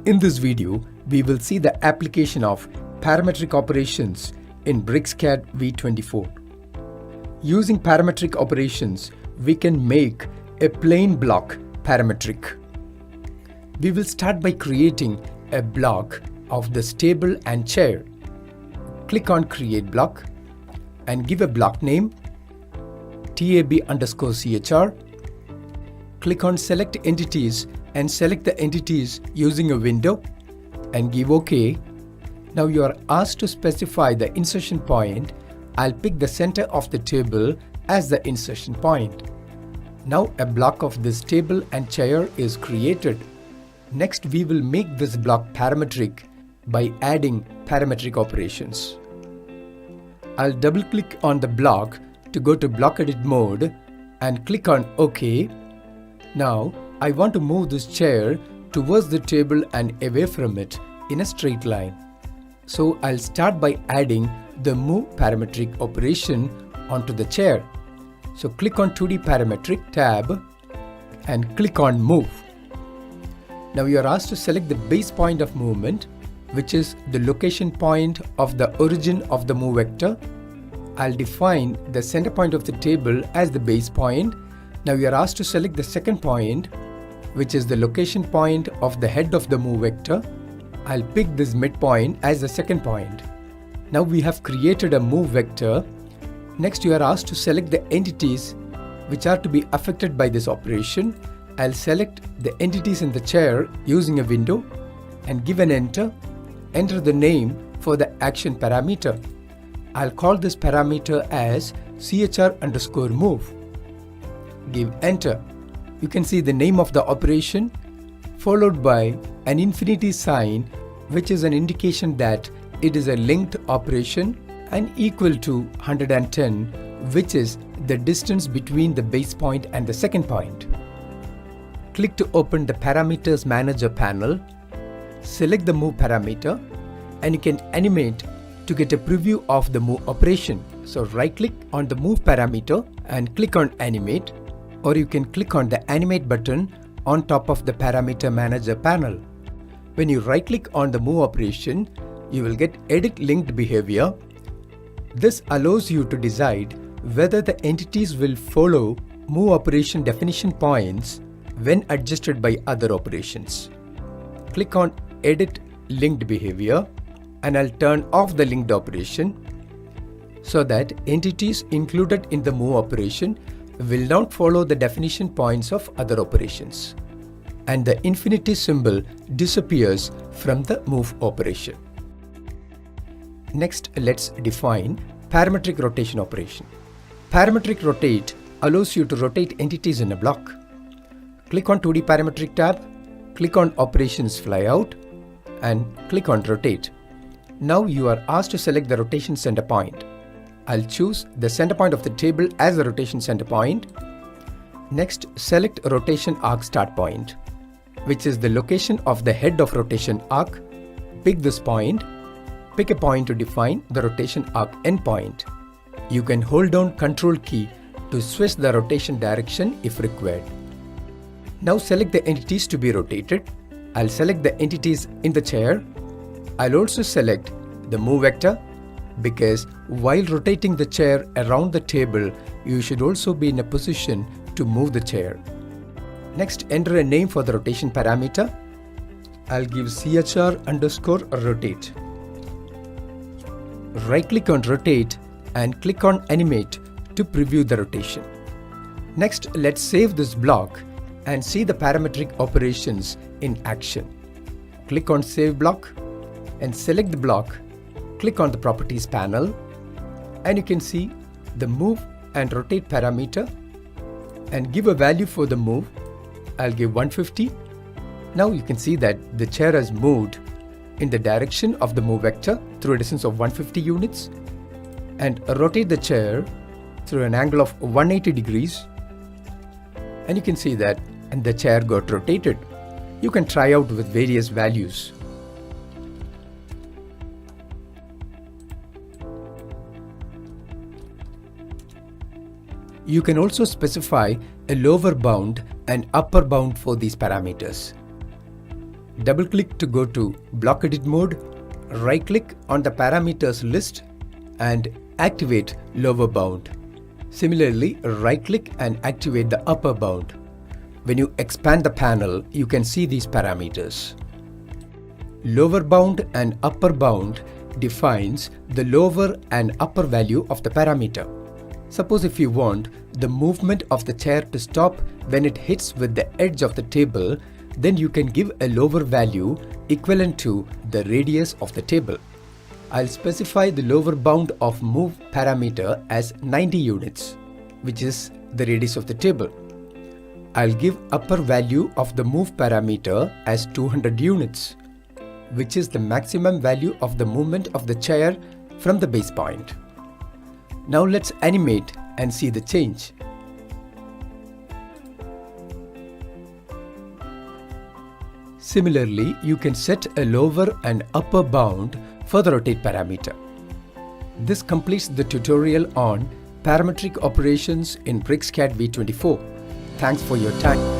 In this video, we will see the application of parametric operations in BricsCAD V24. Using parametric operations, we can make a plain block parametric. We will start by creating a block of this table and chair. Click on Create Block and give a block name tab_chr. Click on Select Entities and select the entities using a window and give OK. Now you are asked to specify the insertion point. I'll pick the center of the table as the insertion point. Now a block of this table and chair is created. Next, we will make this block parametric by adding parametric operations. I'll double click on the block to go to block edit mode and click on OK. Now I want to move this chair towards the table and away from it in a straight line. So I'll start by adding the move parametric operation onto the chair. So click on 2D parametric tab and click on move. Now you are asked to select the base point of movement, which is the location point of the origin of the move vector. I'll define the center point of the table as the base point. Now you are asked to select the second point, which is the location point of the head of the move vector. I'll pick this midpoint as the second point. Now we have created a move vector. Next, you are asked to select the entities which are to be affected by this operation. I'll select the entities in the chair using a window and give an enter. Enter the name for the action parameter. I'll call this parameter as chr_move. Give enter. You can see the name of the operation followed by an infinity sign, which is an indication that it is a linked operation, and equal to 110, which is the distance between the base point and the second point. Click to open the Parameters Manager panel. Select the move parameter and you can animate to get a preview of the move operation. So right click on the move parameter and click on animate, or you can click on the animate button on top of the Parameter Manager panel. When you right click on the move operation, you will get edit linked behavior. This allows you to decide whether the entities will follow move operation definition points when adjusted by other operations. Click on edit linked behavior and I'll turn off the linked operation so that entities included in the move operation will not follow the definition points of other operations, and the infinity symbol disappears from the move operation. Next, let's define parametric rotation operation. Parametric rotate allows you to rotate entities in a block. Click on 2D parametric tab, click on operations flyout and click on rotate. Now you are asked to select the rotation center point. I'll choose the center point of the table as the rotation center point. Next, select rotation arc start point, which is the location of the head of rotation arc. Pick this point. Pick a point to define the rotation arc endpoint. You can hold down Ctrl key to switch the rotation direction if required. Now select the entities to be rotated. I'll select the entities in the chair. I'll also select the move vector, because while rotating the chair around the table, you should also be in a position to move the chair. Next, enter a name for the rotation parameter. I'll give chr_rotate. Right click on rotate and click on animate to preview the rotation. Next, let's save this block and see the parametric operations in action. Click on Save Block and select the block. Click on the Properties panel and you can see the Move and Rotate parameter and give a value for the move. I'll give 150. Now you can see that the chair has moved in the direction of the move vector through a distance of 150 units, and rotate the chair through an angle of 180 degrees. And you can see that and the chair got rotated. You can try out with various values. You can also specify a lower bound and upper bound for these parameters. Double-click to go to Block Edit mode, right-click on the parameters list and activate lower bound. Similarly, right-click and activate the upper bound. When you expand the panel, you can see these parameters. Lower bound and upper bound defines the lower and upper value of the parameter. Suppose if you want the movement of the chair to stop when it hits with the edge of the table, then you can give a lower value equivalent to the radius of the table. I'll specify the lower bound of move parameter as 90 units, which is the radius of the table. I'll give upper value of the move parameter as 200 units, which is the maximum value of the movement of the chair from the base point. Now let's animate and see the change. Similarly, you can set a lower and upper bound for the rotate parameter. This completes the tutorial on parametric operations in BricsCAD V24. Thanks for your time.